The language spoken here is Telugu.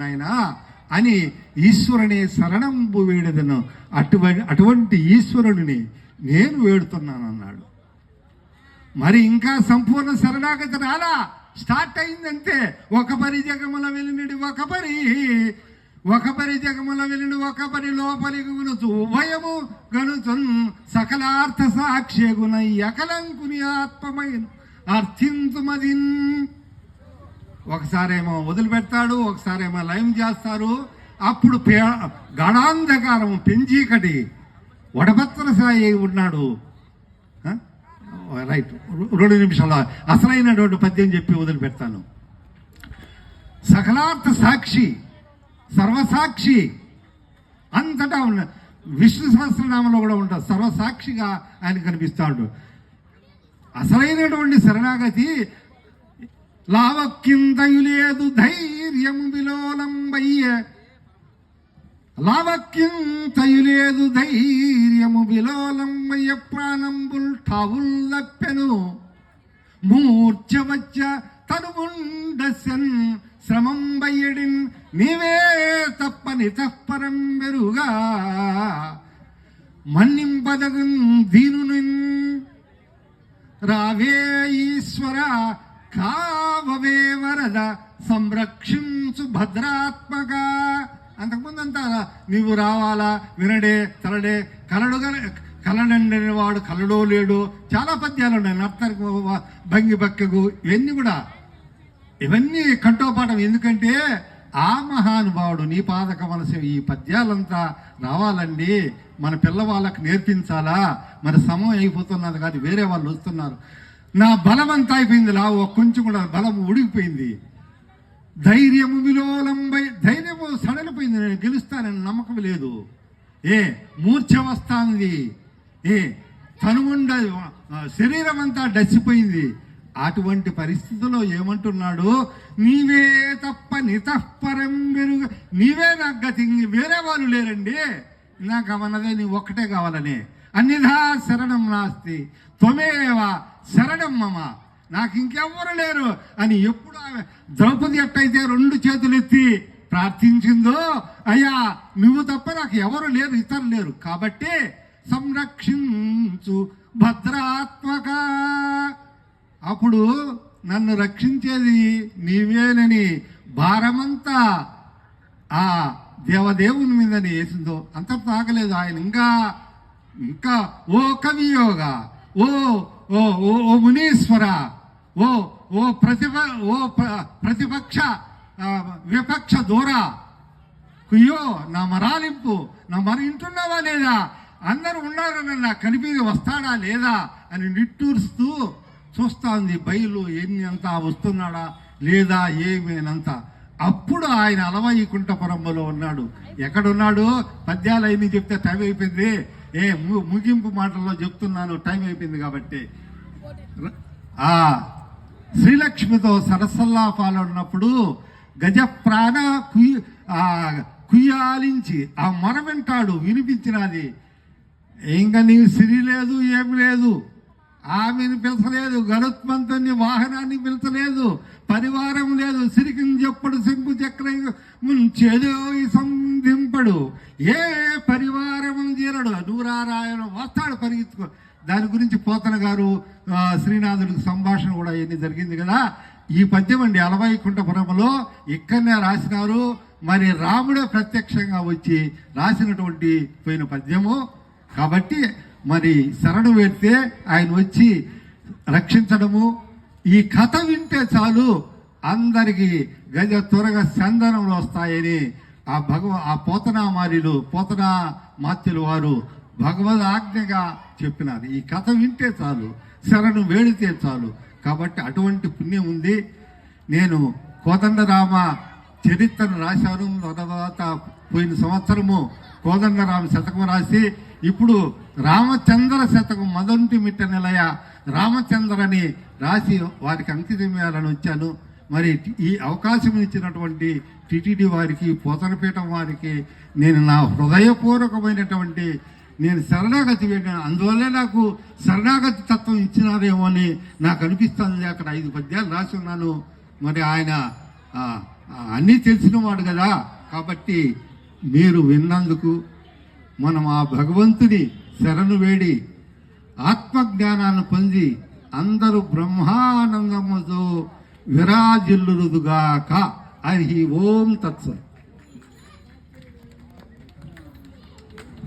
నాయనా అని ఈశ్వరుని శరణంబు వేడదను. అటువంటి ఈశ్వరుడిని నేను వేడుతున్నానన్నాడు. మరి ఇంకా సంపూర్ణ శరణాగతి రాలా, స్టార్ట్ అయిందంతే. ఒక పరి జగముల వెలినిడి ఒక పరి జగముల వెలిని ఒక పరి లోపలికి గునుచు ఉభయము గనుచు సకలార్థ సాక్షిగున ఎకలంకుని ఆత్మమైన అర్థించుమదిన్. ఒకసారేమో వదిలిపెడతాడు, ఒకసారేమో లయం చేస్తారు. అప్పుడు గాఢాంధకారం పెంచీకటి వడపత్రసాయి ఉన్నాడు. రైట్, 2 నిమిషాల అసలైనటువంటి పద్యం చెప్పి వదిలిపెడతాను. సకలార్థ సాక్షి, సర్వసాక్షి అంతటా ఉన్న విష్ణు సహస్రనామంలో కూడా ఉంటాడు. సర్వసాక్షిగా ఆయన కనిపిస్తాడు. అసలైనటువంటి శరణాగతి లావక్కింతయు లేదు ధైర్యము విలోలంబయ్య, లావక్కింతయు లేదు ధైర్యము విలోలంబయ్య, ప్రాణంబుల్ ఠావుల్లప్పెను మూర్ఛ వచ్చ తనుముండసన్ శ్రమంబయ్యడిన్ నీవే తప్పని తప్పరం వెరుగా మన్నింపదగన్ దీనునిన్ రావే ఈశ్వర కావవే వరద సంరక్షించు భద్రాత్మక. అంతకుముందు అంతా నీవు రావాలా, వినడే తలడే కలడండి వాడు కలడో లేడు, చాలా పద్యాలు ఉన్నాయి. నర్తకు భంగి బక్కకు ఇవన్నీ కంఠోపాఠం. ఎందుకంటే ఆ మహానుభావుడు నీ పాదకమలసి ఈ పద్యాలంతా రావాలండి, మన పిల్లవాళ్ళకు నేర్పించాలా. మరి సమయం అయిపోతున్నది కాదు, వేరే వాళ్ళు వస్తున్నారు. నా బలం అంతా అయిపోయింది, కొంచెం కూడా బలం ఉడికిపోయింది. ధైర్యము విలోలంబై, ధైర్యము సడలిపోయింది. నేను గెలుస్తానని నమ్మకం లేదు. మూర్ఛ వస్తాంది, తనుముండ శరీరం అంతా డచ్చిపోయింది. అటువంటి పరిస్థితుల్లో ఏమంటున్నాడు, నీవే తప్ప నితఃపరం వెరుగ, నీవే నాకు గతి, వేరే వాళ్ళు లేరండి, నాకు అవన్నదే నీ ఒక్కటే కావాలని. అన్నిధా శరణం నాస్తి త్వమేవ శరణం మమ, నాకు ఇంకెవ్వరు లేరు అని ఎప్పుడు ద్రౌపది ఎట్టయితే 2 చేతులు ఎత్తి ప్రార్థించిందో, అయ్యా నువ్వు తప్ప నాకు ఎవరు లేరు, ఇతరులు లేరు, కాబట్టి సంరక్షించు భద్రాత్మక, అప్పుడు నన్ను రక్షించేది నీవేనని భారమంతా ఆ దేవదేవుని మీదని వేసిందో. అంతటితో ఆగలేదు ఆయన, ఇంకా ఓ కవియోగ, ఓ ఓ ఓ మునీశ్వర, ఓ ప్రతిపక్ష విపక్ష దూర కుయ్యో నా మరాలింపు, నా మరి ఇంటున్నావా లేదా, అందరూ ఉన్నారని నాకు కనిపి వస్తాడా లేదా అని నిట్టూరుస్తూ చూస్తా ఉంది. బయలు ఎన్ని అంతా వస్తున్నాడా లేదా ఏమేనంత. అప్పుడు ఆయన అలవైకుంఠపురంలో ఉన్నాడు. ఎక్కడున్నాడు? పద్యాలు అయినా చెప్తే టైం అయిపోయింది, ముగింపు మాటల్లో చెప్తున్నాను, టైం అయిపోయింది కాబట్టి. శ్రీలక్ష్మితో సరసల్లాపాలు ఉన్నప్పుడు గజ ప్రాణ కుయ్యాలించి ఆ మొర వింటాడు, వినిపించినది. ఇంకా నీవు సిరి లేదు, ఏమి లేదు, ఆమెను పిలచలేదు, గరుత్మంతుని వాహనాన్ని పిలచలేదు, పరివారం లేదు, సిరికిని చెప్పుడు శంకు చక్ర చేదో సంధింపడు, ఏ పరివారము తీరడు, నూరారాయణ వస్తాడు పరిగెత్తుకో. దాని గురించి పోతన గారు శ్రీనాథుడికి సంభాషణ కూడా ఎన్ని జరిగింది కదా. ఈ పద్యం అండి అలవైకుంఠపురంలో ఇక్కడనే రాసినారు. మరి రాముడే ప్రత్యక్షంగా వచ్చి రాసినటువంటి పోయిన పద్యము కాబట్టి మరి శరణు పెడితే ఆయన వచ్చి రక్షించడము. ఈ కథ వింటే చాలు అందరికీ గజ త్వరగా చందనములు వస్తాయని ఆ పోతనా మాత్యులు వారు భగవద్ ఆజ్ఞగా చెప్పినారు. ఈ కథ వింటే చాలు, శరణు వేడితే చాలు. కాబట్టి అటువంటి పుణ్యం ఉంది. నేను కోదండరామ చరిత్రను రాశాను. తర్వాత పోయిన సంవత్సరము కోదండరామ శతకం రాసి, ఇప్పుడు రామచంద్ర శతకం మొదటి మిట్ట నిలయ రామచంద్రని రాసి వారికి అంకితం ఇవ్వాలని వచ్చాను. మరి ఈ అవకాశం ఇచ్చినటువంటి టిటిడి వారికి, పోతనపీఠం వారికి నేను నా హృదయపూర్వకమైనటువంటి నేను శరణాగతి వెళ్ళాను. అందువల్లే నాకు శరణాగతి తత్వం ఇచ్చినారేమో అని నాకు అనిపిస్తుంది. అక్కడ 5 పద్యాలు రాసి ఉన్నాను. మరి ఆయన అన్నీ తెలిసినవాడు కదా. కాబట్టి మీరు విన్నందుకు మనం ఆ భగవంతుని శరణు వేడి ఆత్మజ్ఞానాన్ని పొంది అందరూ బ్రహ్మానందముతో విరాజిల్లురుదుగాక. హరి ఓం తత్సత్.